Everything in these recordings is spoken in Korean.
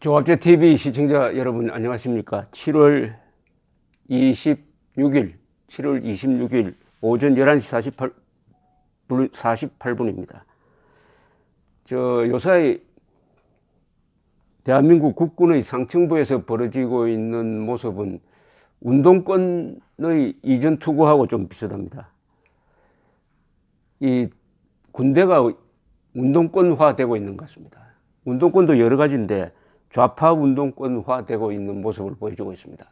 조갑제 TV 시청자 여러분 안녕하십니까? 7월 26일 오전 11시 48분입니다. 요사이 대한민국 국군의 상층부에서 벌어지고 있는 모습은 운동권의 이전 투구하고 좀 비슷합니다. 이 군대가 운동권화 되고 있는 것 같습니다. 운동권도 여러 가지인데 좌파 운동권화 되고 있는 모습을 보여주고 있습니다.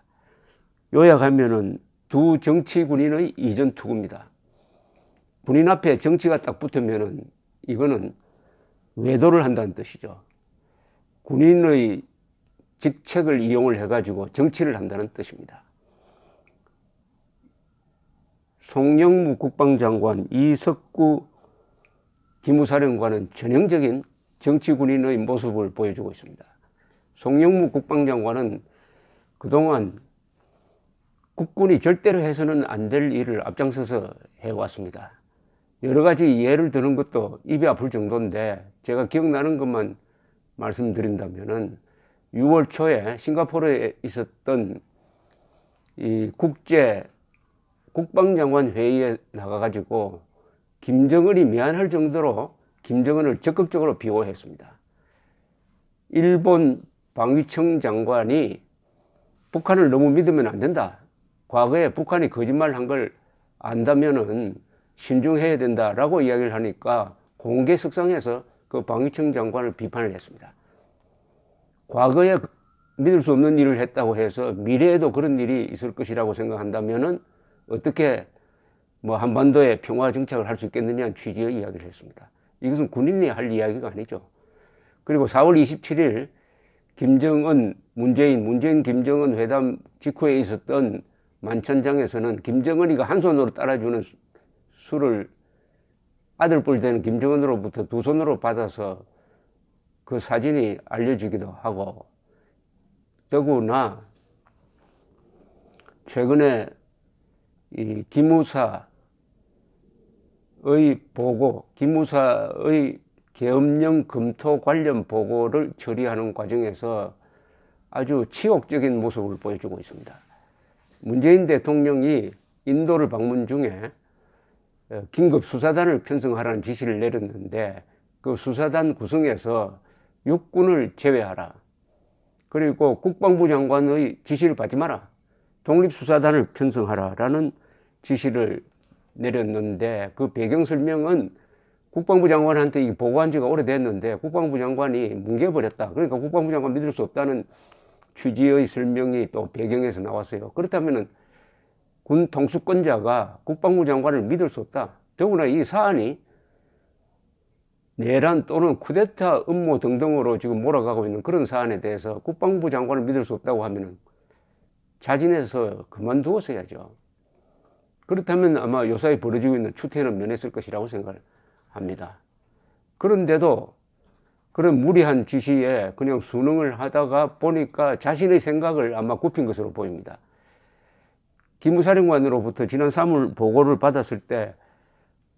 요약하면은 두 정치 군인의 이전 투구입니다. 군인 앞에 정치가 딱 붙으면은 이거는 외도를 한다는 뜻이죠. 군인의 직책을 이용을 해가지고 정치를 한다는 뜻입니다. 송영무 국방장관, 이석구 기무사령관은 전형적인 정치 군인의 모습을 보여주고 있습니다. 송영무 국방장관은 그동안 국군이 절대로 해서는 안 될 일을 앞장서서 해왔습니다. 여러 가지 예를 드는 것도 입이 아플 정도인데 제가 기억나는 것만 말씀드린다면은 6월 초에 싱가포르에 있었던 이 국제 국방장관 회의에 나가가지고 김정은이 미안할 정도로 김정은을 적극적으로 비호했습니다. 일본 방위청 장관이 북한을 너무 믿으면 안 된다. 과거에 북한이 거짓말 한 걸 안다면은 신중해야 된다라고 이야기를 하니까 공개 석상에서 그 방위청 장관을 비판을 했습니다. 과거에 믿을 수 없는 일을 했다고 해서 미래에도 그런 일이 있을 것이라고 생각한다면은 어떻게 한반도에 평화 정착을 할 수 있겠느냐는 취지의 이야기를 했습니다. 이것은 군인이 할 이야기가 아니죠. 그리고 4월 27일 문재인 김정은 회담 직후에 있었던 만찬장에서는 김정은이가 한 손으로 따라주는 술을 아들뻘 되는 김정은으로부터 두 손으로 받아서 그 사진이 알려지기도 하고, 더구나 최근에 이 기무사의 계엄령 검토 관련 보고를 처리하는 과정에서 아주 치욕적인 모습을 보여주고 있습니다. 문재인 대통령이 인도를 방문 중에 긴급 수사단을 편성하라는 지시를 내렸는데 그 수사단 구성에서 육군을 제외하라. 그리고 국방부 장관의 지시를 받지 마라. 독립수사단을 편성하라라는 지시를 내렸는데 그 배경 설명은 국방부 장관한테 보고한 지가 오래됐는데 국방부 장관이 뭉개버렸다. 그러니까 국방부 장관 믿을 수 없다는 취지의 설명이 또 배경에서 나왔어요. 그렇다면 군 통수권자가 국방부 장관을 믿을 수 없다. 더구나 이 사안이 내란 또는 쿠데타 음모 등등으로 지금 몰아가고 있는 그런 사안에 대해서 국방부 장관을 믿을 수 없다고 하면은 자진해서 그만두었어야죠. 그렇다면 아마 요사이 벌어지고 있는 추태는 면했을 것이라고 생각을 합니다. 그런데도 그런 무리한 지시에 그냥 순응을 하다가 보니까 자신의 생각을 아마 굽힌 것으로 보입니다. 기무사령관으로부터 지난 3월 보고를 받았을 때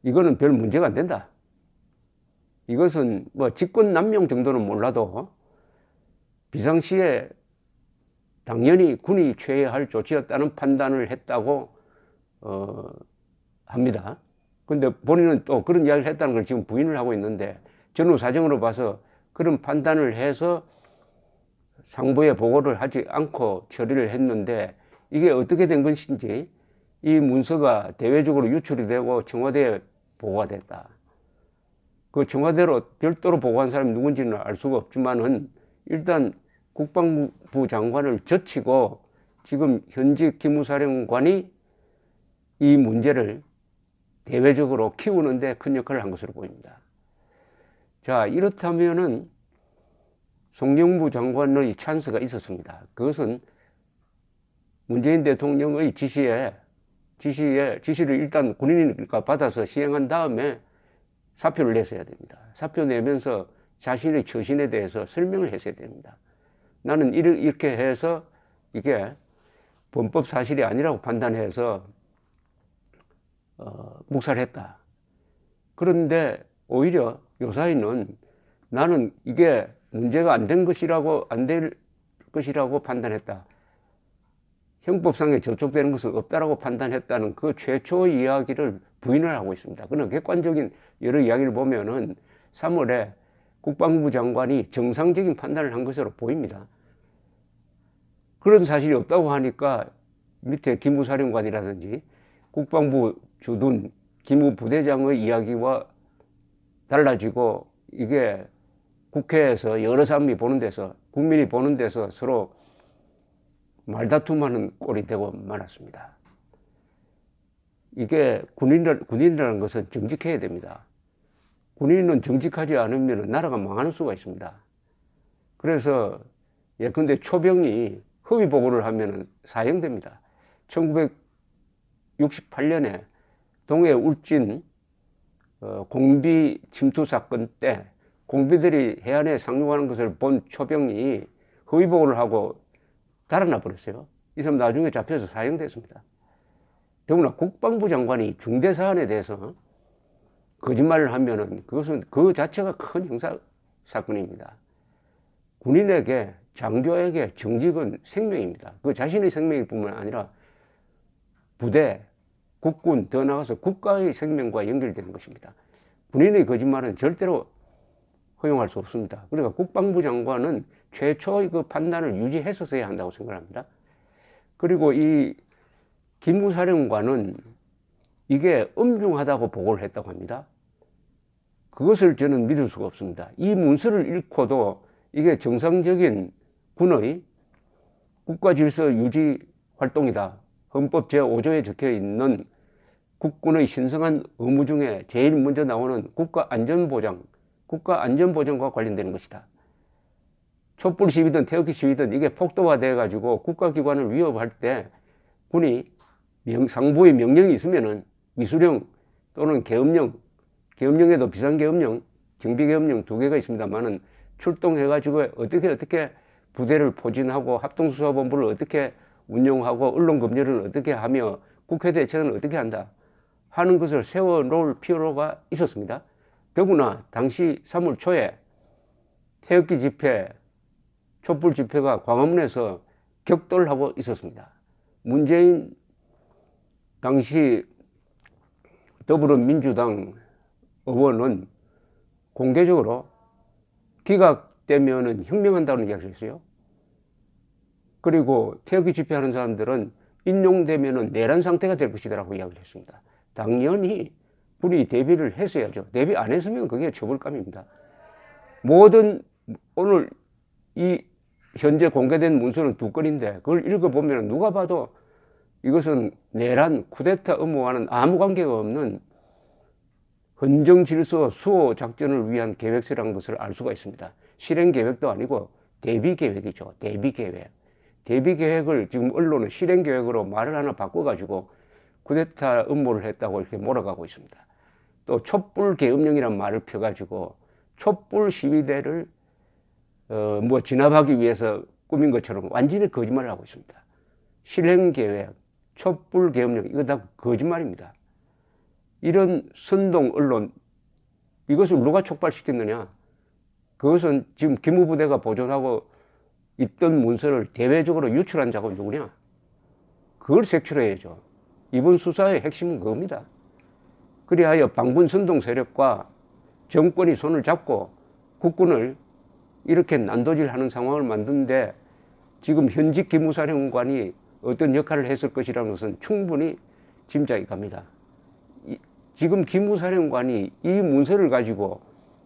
이거는 별 문제가 안 된다. 이것은 직권남용 정도는 몰라도 비상시에 당연히 군이 취해야 할 조치였다는 판단을 했다고 합니다. 근데 본인은 또 그런 이야기를 했다는 걸 지금 부인을 하고 있는데 전후 사정으로 봐서 그런 판단을 해서 상부에 보고를 하지 않고 처리를 했는데 이게 어떻게 된 것인지 이 문서가 대외적으로 유출이 되고 청와대에 보고가 됐다. 그 청와대로 별도로 보고한 사람이 누군지는 알 수가 없지만은 일단 국방부 장관을 젖히고 지금 현직 기무사령관이 이 문제를 대외적으로 키우는데 큰 역할을 한 것으로 보입니다. 자, 이렇다면은 송영무 장관의 찬스가 있었습니다. 그것은 문재인 대통령의 지시를 일단 군인이니까 받아서 시행한 다음에 사표를 냈어야 됩니다. 사표 내면서 자신의 처신에 대해서 설명을 했어야 됩니다. 나는 이렇게 해서 이게 범법 사실이 아니라고 판단해서 묵살했다. 그런데 오히려 요사이는 나는 이게 문제가 안 된 것이라고, 안 될 것이라고 판단했다. 형법상에 접촉되는 것은 없다라고 판단했다는 그 최초의 이야기를 부인을 하고 있습니다. 그러나 객관적인 여러 이야기를 보면은 3월에 국방부 장관이 정상적인 판단을 한 것으로 보입니다. 그런 사실이 없다고 하니까 밑에 기무사령관이라든지 국방부 주둔 기무부대장의 이야기와 달라지고 이게 국회에서 여러 사람이 보는 데서, 국민이 보는 데서 서로 말다툼하는 꼴이 되고 말았습니다. 이게 군인이라는 것은 정직해야 됩니다. 군인은 정직하지 않으면 나라가 망하는 수가 있습니다. 그래서 예컨대 초병이 허위 보고를 하면 사형됩니다. 1968년에 동해 울진 공비 침투 사건 때 공비들이 해안에 상륙하는 것을 본 초병이 허위 보고를 하고 달아나 버렸어요. 이 사람 나중에 잡혀서 사형됐습니다. 더구나 국방부 장관이 중대 사안에 대해서 거짓말을 하면은 그것은 그 자체가 큰 형사 사건입니다. 군인에게, 장교에게 정직은 생명입니다. 그 자신의 생명일 뿐만 아니라 부대, 국군, 더 나아가서 국가의 생명과 연결되는 것입니다. 군인의 거짓말은 절대로 허용할 수 없습니다. 그러니까 국방부 장관은 최초의 그 판단을 유지했었어야 한다고 생각합니다. 그리고 이 기무사령관은 이게 엄중하다고 보고를 했다고 합니다. 그것을 저는 믿을 수가 없습니다. 이 문서를 읽고도 이게 정상적인 군의 국가 질서 유지 활동이다. 헌법 제5조에 적혀 있는 국군의 신성한 의무 중에 제일 먼저 나오는 국가 안전보장, 국가 안전보장과 관련되는 것이다. 촛불 시위든 태극기 시위든 이게 폭도화돼 가지고 국가기관을 위협할 때 군이 상부의 명령이 있으면은 위수령 또는 계엄령, 계엄령에도 비상계엄령, 경비계엄령 두 개가 있습니다만은 출동해가지고 어떻게 부대를 포진하고 합동수사본부를 어떻게 운영하고 언론검열을 어떻게 하며 국회 대처는 어떻게 한다 하는 것을 세워놓을 필요가 있었습니다. 더구나 당시 3월 초에 태극기 집회, 촛불 집회가 광화문에서 격돌하고 있었습니다. 문재인 당시 더불어민주당 의원은 공개적으로 기각되면은 혁명한다는 이야기를 했어요. 그리고 태극기 집회하는 사람들은 인용되면은 내란 상태가 될 것이다라고 이야기를 했습니다. 당연히 군이 대비를 했어야죠. 대비 안 했으면 그게 처벌감입니다. 모든 오늘 이 현재 공개된 문서는 두 건인데 그걸 읽어보면 누가 봐도 이것은 내란, 쿠데타 음모와는 아무 관계가 없는 헌정 질서 수호 작전을 위한 계획서라는 것을 알 수가 있습니다. 실행 계획도 아니고 대비 계획이죠. 대비 계획. 대비 계획을 지금 언론은 실행 계획으로 말을 하나 바꿔가지고 쿠데타 음모를 했다고 이렇게 몰아가고 있습니다. 또 촛불 계엄령이라는 말을 펴가지고 촛불 시위대를 진압하기 위해서 꾸민 것처럼 완전히 거짓말을 하고 있습니다. 실행 계획, 촛불 계엄령 이거 다 거짓말입니다. 이런 선동 언론 이것을 누가 촉발시켰느냐? 그것은 지금 기무부대가 보존하고 있던 문서를 대외적으로 유출한 자가 누구냐? 그걸 색출해야죠. 이번 수사의 핵심은 그겁니다. 그리하여 반군 선동 세력과 정권이 손을 잡고 국군을 이렇게 난도질하는 상황을 만드는데 지금 현직 기무사령관이 어떤 역할을 했을 것이라는 것은 충분히 짐작이 갑니다. 지금 기무사령관이 이 문서를 가지고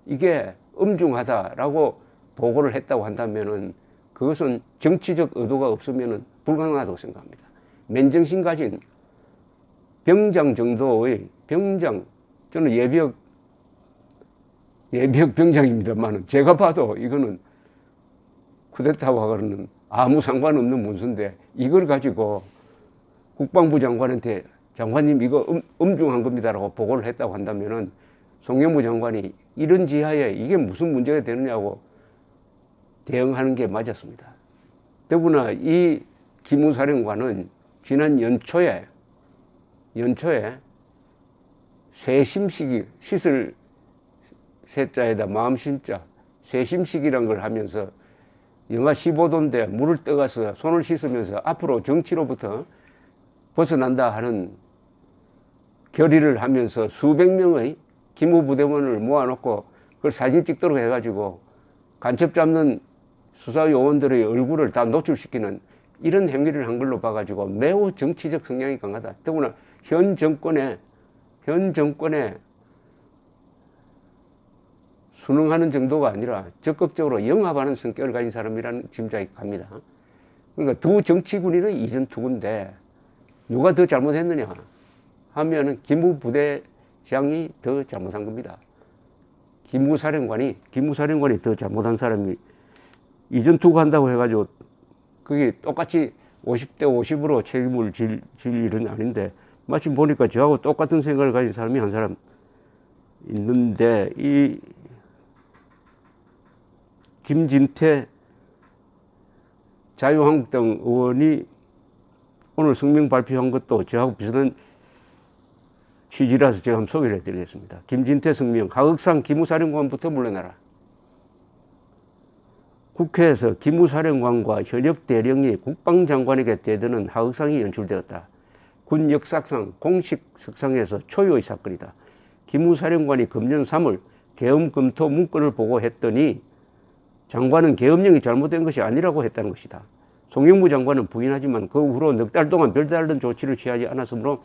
이게 엄중하다라고 보고를 했다고 한다면은 그것은 정치적 의도가 없으면은 불가능하다고 생각합니다. 맨정신 가진 병장 정도의 병장, 저는 예비역 병장입니다만은 제가 봐도 이거는 쿠데타와는 아무 상관없는 문서인데 이걸 가지고 국방부 장관한테 장관님 이거 엄중한 겁니다라고 보고를 했다고 한다면은 송영무 장관이 이런 지하에 이게 무슨 문제가 되느냐고 대응하는 게 맞았습니다. 더구나 이 기무사령관은 지난 연초에 새심시기 씻을 새자에다 마음 심자 세심식이란 걸 하면서 영하 15도인데 물을 떠가서 손을 씻으면서 앞으로 정치로부터 벗어난다 하는 결의를 하면서 수백 명의 기무부대원을 모아놓고 그걸 사진 찍도록 해가지고 간첩 잡는 수사요원들의 얼굴을 다 노출시키는 이런 행위를 한 걸로 봐가지고 매우 정치적 성향이 강하다. 더구나 현 정권에 순응하는 정도가 아니라 적극적으로 영합하는 성격을 가진 사람이라는 짐작이 갑니다. 그러니까 두 정치군인의 이전투구인데 누가 더 잘못했느냐 하면은 기무부대장이 더 잘못한 겁니다. 기무사령관이 더 잘못한 사람이 이전투구 한다고 해가지고 그게 똑같이 50대 50으로 책임을 질 일은 아닌데 마침 보니까 저하고 똑같은 생각을 가진 사람이 한 사람 있는데 이 김진태 자유한국당 의원이 오늘 성명 발표한 것도 저하고 비슷한 취지라서 제가 한번 소개를 해드리겠습니다. 김진태 성명, 하극상 기무사령관부터 물러나라. 국회에서 기무사령관과 현역 대령이 국방장관에게 대드는 하극상이 연출되었다. 군 역사상 공식 석상에서 초유의 사건이다. 기무사령관이 금년 3월 계엄 검토 문건을 보고 했더니 장관은 계엄령이 잘못된 것이 아니라고 했다는 것이다. 송영무 장관은 부인하지만 그 후로 넉 달 동안 별다른 조치를 취하지 않았으므로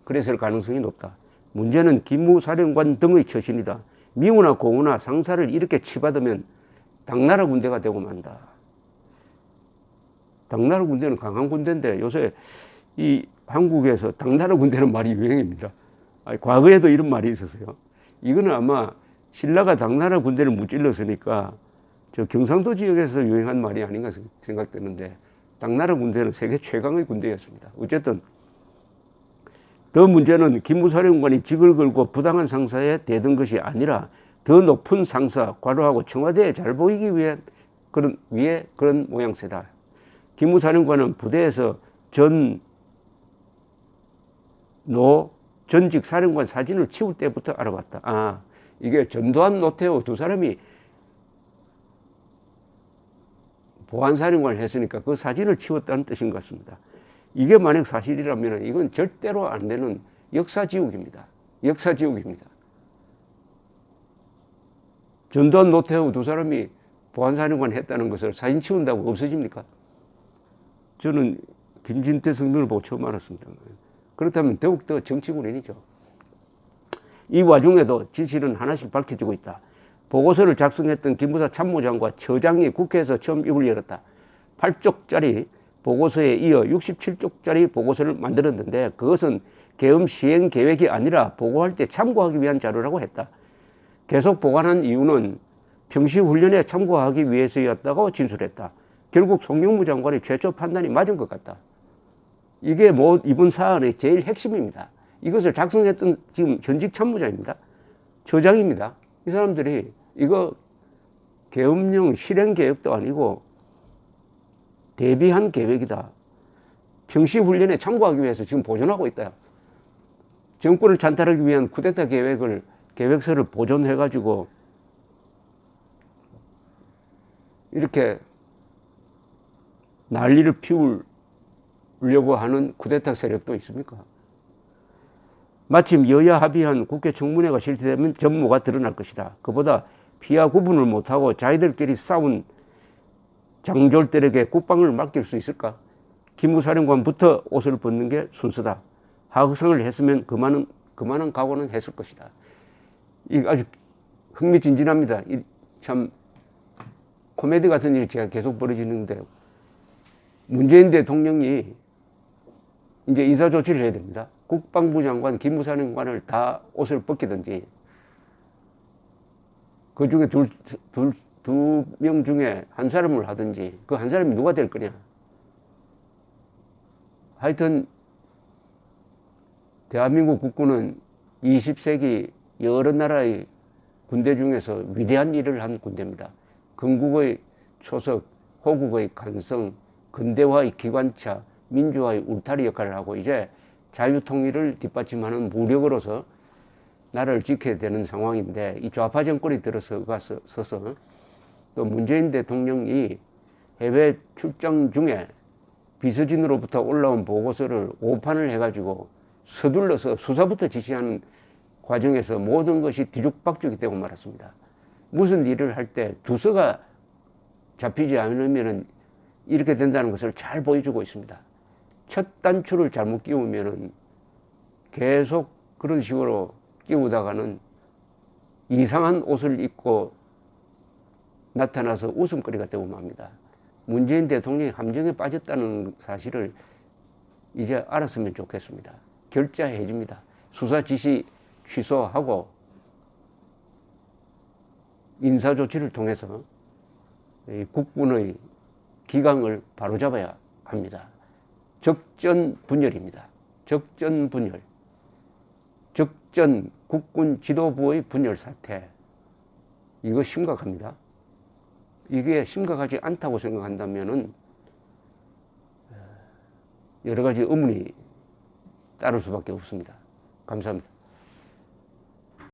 그랬을 가능성이 높다. 문제는 기무사령관 등의 처신이다. 미우나 고우나 상사를 이렇게 치받으면 당나라 군대가 되고 만다. 당나라 군대는 강한 군대인데 요새 이 한국에서 당나라 군대는 말이 유행입니다. 아니, 과거에도 이런 말이 있었어요. 이거는 아마 신라가 당나라 군대를 무찔렀으니까 저 경상도 지역에서 유행한 말이 아닌가 생각되는데 당나라 군대는 세계 최강의 군대였습니다. 어쨌든 더 문제는 기무사령관이 직을 걸고 부당한 상사에 대든 것이 아니라 더 높은 상사, 과로하고 청와대에 잘 보이기 위해 그런 모양새다. 기무사령관은 부대에서 전직 사령관 사진을 치울 때부터 알아봤다. 아, 이게 전두환, 노태우 두 사람이 보안사령관을 했으니까 그 사진을 치웠다는 뜻인 것 같습니다. 이게 만약 사실이라면 이건 절대로 안 되는 역사지옥입니다. 역사지옥입니다. 전두환, 노태우 두 사람이 보안사령관 했다는 것을 사진 치운다고 없어집니까? 저는 김진태 성명을 보고 처음 알았습니다. 그렇다면 더욱더 정치군인이죠. 이 와중에도 진실은 하나씩 밝혀지고 있다. 보고서를 작성했던 기무사 참모장과 처장이 국회에서 처음 입을 열었다. 8쪽짜리 보고서에 이어 67쪽짜리 보고서를 만들었는데 그것은 계엄 시행 계획이 아니라 보고할 때 참고하기 위한 자료라고 했다. 계속 보관한 이유는 평시 훈련에 참고하기 위해서였다고 진술했다. 결국 송영무 장관의 최초 판단이 맞은 것 같다. 이게 뭐 이번 사안의 제일 핵심입니다. 이것을 작성했던 지금 현직 참모장입니다. 처장입니다. 이 사람들이 이거 계엄령 실행 계획도 아니고 대비한 계획이다. 평시 훈련에 참고하기 위해서 지금 보존하고 있다. 정권을 찬탈하기 위한 쿠데타 계획서를 보존해가지고 이렇게 난리를 피우려고 하는 쿠데타 세력도 있습니까? 마침 여야 합의한 국회 청문회가 실시되면 전모가 드러날 것이다. 그보다 피하 구분을 못하고 자기들끼리 싸운 장졸들에게 국방을 맡길 수 있을까? 기무사령관부터 옷을 벗는 게 순서다. 하극상을 했으면 그만한 각오는 했을 것이다. 이거 아주 흥미진진합니다. 참 코미디 같은 일이 제가 계속 벌어지는데 문재인 대통령이 이제 인사조치를 해야 됩니다. 국방부 장관, 기무사령관을 다 옷을 벗기든지 그 중에 두 명 중에 한 사람을 하든지 그 한 사람이 누가 될 거냐. 하여튼 대한민국 국군은 20세기 여러 나라의 군대 중에서 위대한 일을 한 군대입니다. 건국의 초석, 호국의 간성, 근대화의 기관차, 민주화의 울타리 역할을 하고 이제 자유통일을 뒷받침하는 무력으로서 나라를 지켜야 되는 상황인데 이 좌파 정권이 들어서서 또 문재인 대통령이 해외 출장 중에 비서진으로부터 올라온 보고서를 오판을 해가지고 서둘러서 수사부터 지시하는 과정에서 모든 것이 뒤죽박죽이 되고 말았습니다. 무슨 일을 할 때 두서가 잡히지 않으면 이렇게 된다는 것을 잘 보여주고 있습니다. 첫 단추를 잘못 끼우면 계속 그런 식으로 끼우다가는 이상한 옷을 입고 나타나서 웃음거리가 되고 맙니다. 문재인 대통령이 함정에 빠졌다는 사실을 이제 알았으면 좋겠습니다. 결자해줍니다. 수사 지시 취소하고 인사조치를 통해서 국군의 기강을 바로잡아야 합니다. 적전분열입니다. 적전분열. 적전 국군 지도부의 분열 사태. 이거 심각합니다. 이게 심각하지 않다고 생각한다면은 여러 가지 의문이 따를 수밖에 없습니다. 감사합니다.